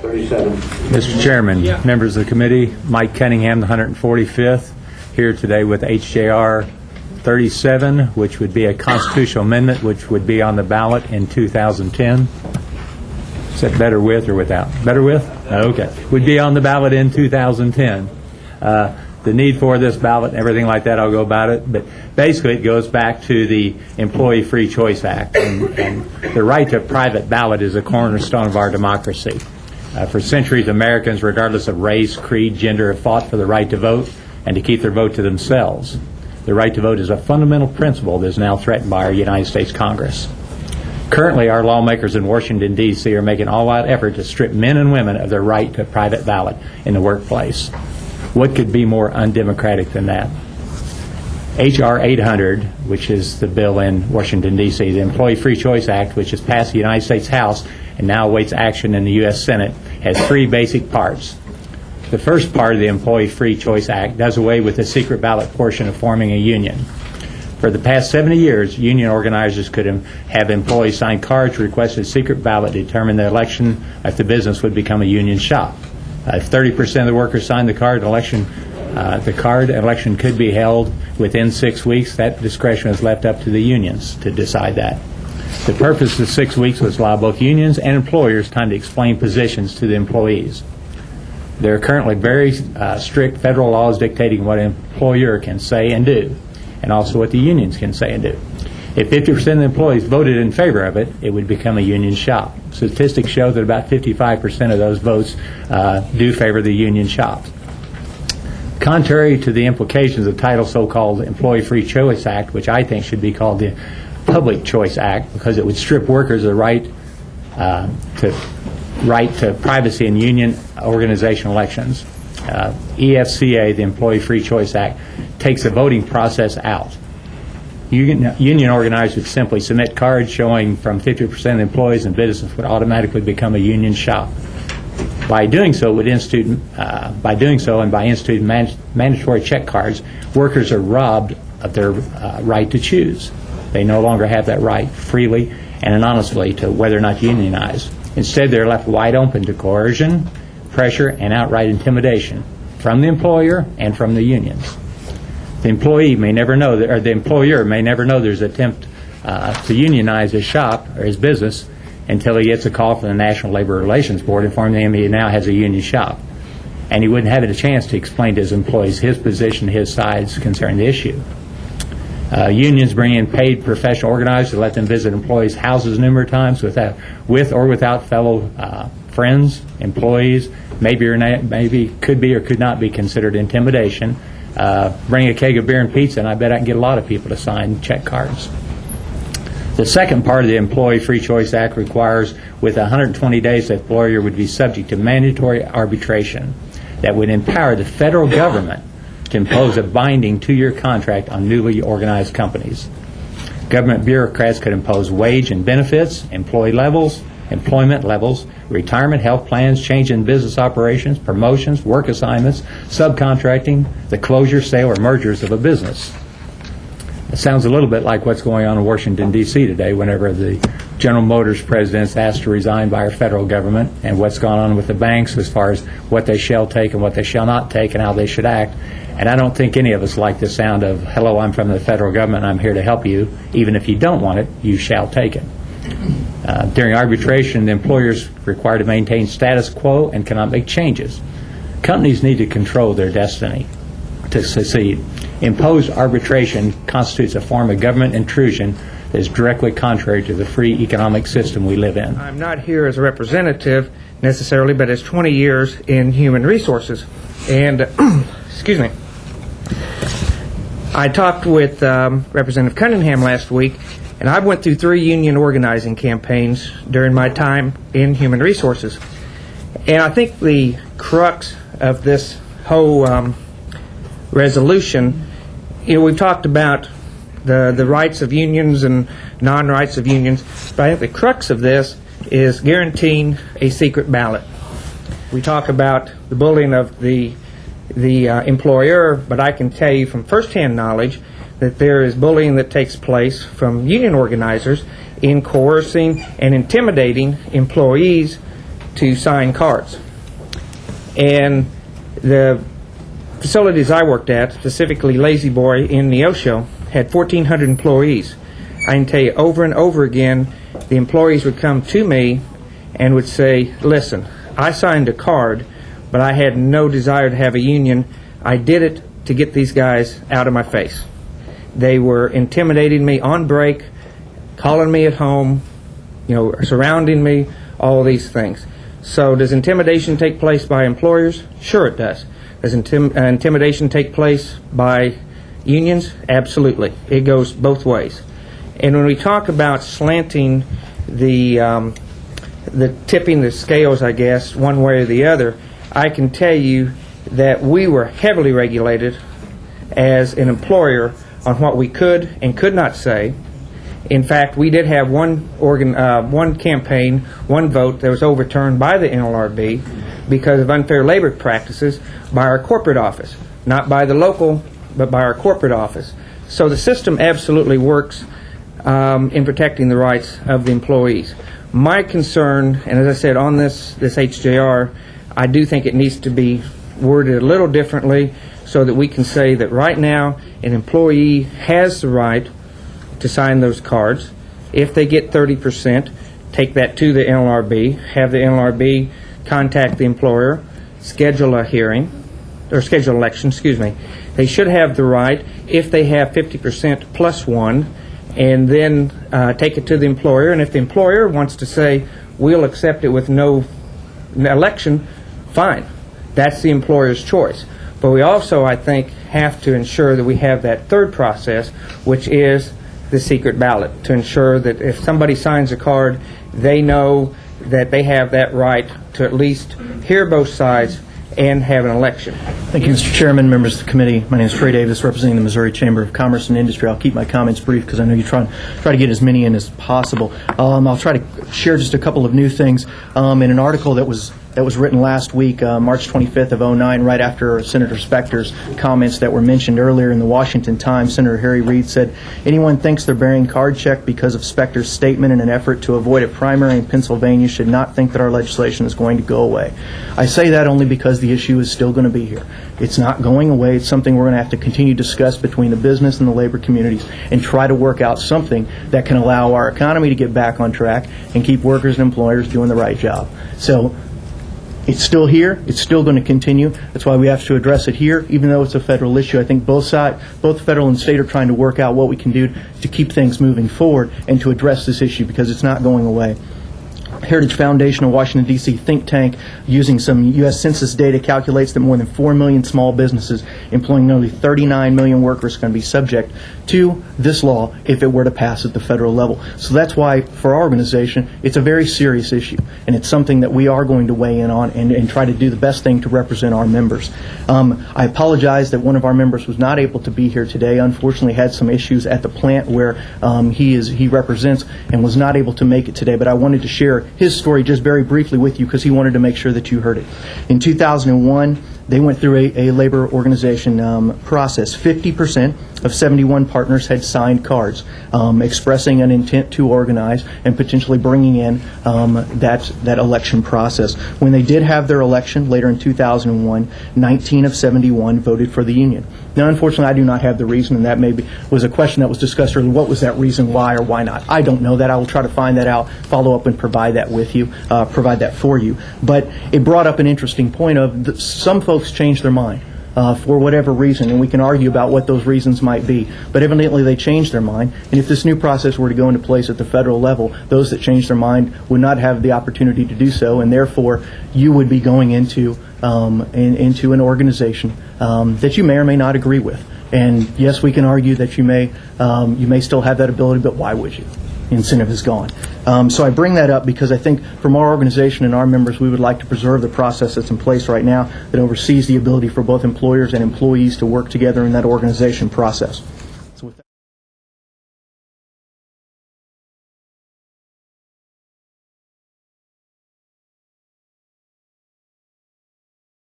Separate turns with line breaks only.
37.
Mr. Chairman, members of the committee, Mike Cunningham, the 145th, here today with HJR 37, which would be a constitutional amendment, which would be on the ballot in 2010. Is that better with or without? Better with? Okay. Would be on the ballot in 2010. The need for this ballot and everything like that, I'll go about it, but basically it goes back to the Employee Free Choice Act, and the right to private ballot is a cornerstone of our democracy. For centuries, Americans, regardless of race, creed, gender, have fought for the right to vote and to keep their vote to themselves. The right to vote is a fundamental principle that is now threatened by our United States Congress. Currently, our lawmakers in Washington, D.C. are making all-out effort to strip men and women of their right to private ballot in the workplace. What could be more undemocratic than that? H.R. 800, which is the bill in Washington, D.C., the Employee Free Choice Act, which has passed the United States House and now awaits action in the U.S. Senate, has three basic parts. The first part of the Employee Free Choice Act does away with the secret ballot portion of forming a union. For the past 70 years, union organizers could have employees sign cards requesting a secret ballot to determine the election if the business would become a union shop. If 30% of the workers signed the card, election could be held within 6 weeks. That discretion is left up to the unions to decide that. The purpose of 6 weeks was to allow both unions and employers time to explain positions to the employees. There are currently very strict federal laws dictating what an employer can say and do, and also what the unions can say and do. If 50% of the employees voted in favor of it, it would become a union shop. Statistics show that about 55% of those votes do favor the union shops. Contrary to the implications of the title so-called Employee Free Choice Act, which I think should be called the Public Choice Act, because it would strip workers of the right to privacy in union organization elections. EFCA, the Employee Free Choice Act, takes the voting process out. Union organizers would simply submit cards showing from 50% of the employees, and business would automatically become a union shop. By doing so, and by instituting mandatory check cards, workers are robbed of their right to choose. They no longer have that right freely and honestly to whether or not to unionize. Instead, they're left wide open to coercion, pressure, and outright intimidation from the employer and from the unions. The employee may never know, or the employer may never know there's an attempt to unionize his shop or his business until he gets a call from the National Labor Relations Board informing him he now has a union shop. And he wouldn't have a chance to explain to his employees his position, his sides concerning the issue. Unions bring in paid professional organizers to let them visit employees' houses numerous times with or without fellow friends, employees. Maybe could be or could not be considered intimidation. Bring a keg of beer and pizza, and I bet I can get a lot of people to sign check cards. The second part of the Employee Free Choice Act requires, with 120 days, the employer would be subject to mandatory arbitration that would empower the federal government to impose a binding 2-year contract on newly organized companies. Government bureaucrats could impose wage and benefits, employment levels, retirement, health plans, change in business operations, promotions, work assignments, subcontracting, the closure, sale, or mergers of a business. It sounds a little bit like what's going on in Washington, D.C. today whenever the General Motors president is asked to resign by our federal government, and what's gone on with the banks as far as what they shall take and what they shall not take and how they should act. And I don't think any of us like the sound of, hello, I'm from the federal government, I'm here to help you. Even if you don't want it, you shall take it. During arbitration, the employer is required to maintain status quo and cannot make changes. Companies need to control their destiny to succeed. Imposed arbitration constitutes a form of government intrusion that is directly contrary to the free economic system we live in.
I'm not here as a representative necessarily, but as 20 years in human resources. And, excuse me, I talked with Representative Cunningham last week, and I went through 3 union organizing campaigns during my time in human resources. And I think the crux of this whole resolution, we've talked about the rights of unions and non-rights of unions, but I think the crux of this is guaranteeing a secret ballot. We talk about the bullying of the employer, but I can tell you from firsthand knowledge that there is bullying that takes place from union organizers in coercing and intimidating employees to sign cards. And the facilities I worked at, specifically Lazy Boy in Neosho, had 1,400 employees. I can tell you over and over again, the employees would come to me and would say, listen, I signed a card, but I had no desire to have a union. I did it to get these guys out of my face. They were intimidating me on break, calling me at home, surrounding me, all these things. So does intimidation take place by employers? Sure it does. Does intimidation take place by unions? Absolutely. It goes both ways. And when we talk about slanting the tipping the scales, I guess, one way or the other, I can tell you that we were heavily regulated as an employer on what we could and could not say. In fact, we did have one campaign, one vote that was overturned by the NLRB because of unfair labor practices by our corporate office, not by the local, but by our corporate office. So the system absolutely works in protecting the rights of the employees. My concern, and as I said on this HJR, I do think it needs to be worded a little differently so that we can say that right now an employee has the right to sign those cards. If they get 30%, take that to the NLRB, have the NLRB contact the employer, schedule a hearing, or schedule an election, excuse me. They should have the right, if they have 50% plus one, and then take it to the employer. And if the employer wants to say, we'll accept it with no election, fine. That's the employer's choice. But we also, I think, have to ensure that we have that third process, which is the secret ballot, to ensure that if somebody signs a card, they know that they have that right to at least hear both sides and have an election.
Thank you, Mr. Chairman, members of the committee. My name is Trey Davis, representing the Missouri Chamber of Commerce and Industry. I'll keep my comments brief because I know you try to get as many in as possible. I'll try to share just a couple of new things. In an article that was written last week, March 25th of 2009, right after Senator Specter's comments that were mentioned earlier in the Washington Times, Senator Harry Reid said, anyone thinks they're bearing card check because of Specter's statement in an effort to avoid a primary in Pennsylvania should not think that our legislation is going to go away. I say that only because the issue is still going to be here. It's not going away. It's something we're going to have to continue to discuss between the business and the labor communities and try to work out something that can allow our economy to get back on track and keep workers and employers doing the right job. So it's still here. It's still going to continue. That's why we have to address it here, even though it's a federal issue. I think both federal and state are trying to work out what we can do to keep things moving forward and to address this issue because it's not going away. Heritage Foundation, a Washington, D.C. think tank, using some U.S. Census data, calculates that more than 4 million small businesses employing nearly 39 million workers are going to be subject to this law if it were to pass at the federal level. So that's why, for our organization, it's a very serious issue, and it's something that we are going to weigh in on and try to do the best thing to represent our members. I apologize that one of our members was not able to be here today. Unfortunately, had some issues at the plant where he represents and was not able to make it today, but I wanted to share his story just very briefly with you because he wanted to make sure that you heard it. In 2001, they went through a labor organization process. 50% of 71 partners had signed cards expressing an intent to organize and potentially bringing in that election process. When they did have their election later in 2001, 19 of 71 voted for the union. Now, unfortunately, I do not have the reason, and that maybe was a question that was discussed earlier. What was that reason, why or why not? I don't know that. I will try to find that out, follow up, and provide that with you, provide that for you. But it brought up an interesting point of some folks changed their mind for whatever reason, and we can argue about what those reasons might be. But evidently, they changed their mind, and if this new process were to go into place at the federal level, those that changed their mind would not have the opportunity to do so, and therefore, you would be going into an organization that you may or may not agree with. And yes, we can argue that you may still have that ability, but why would you? The incentive is gone. So I bring that up because I think from our organization and our members, we would like to preserve the process that's in place right now that oversees the ability for both employers and employees to work together in that organization process.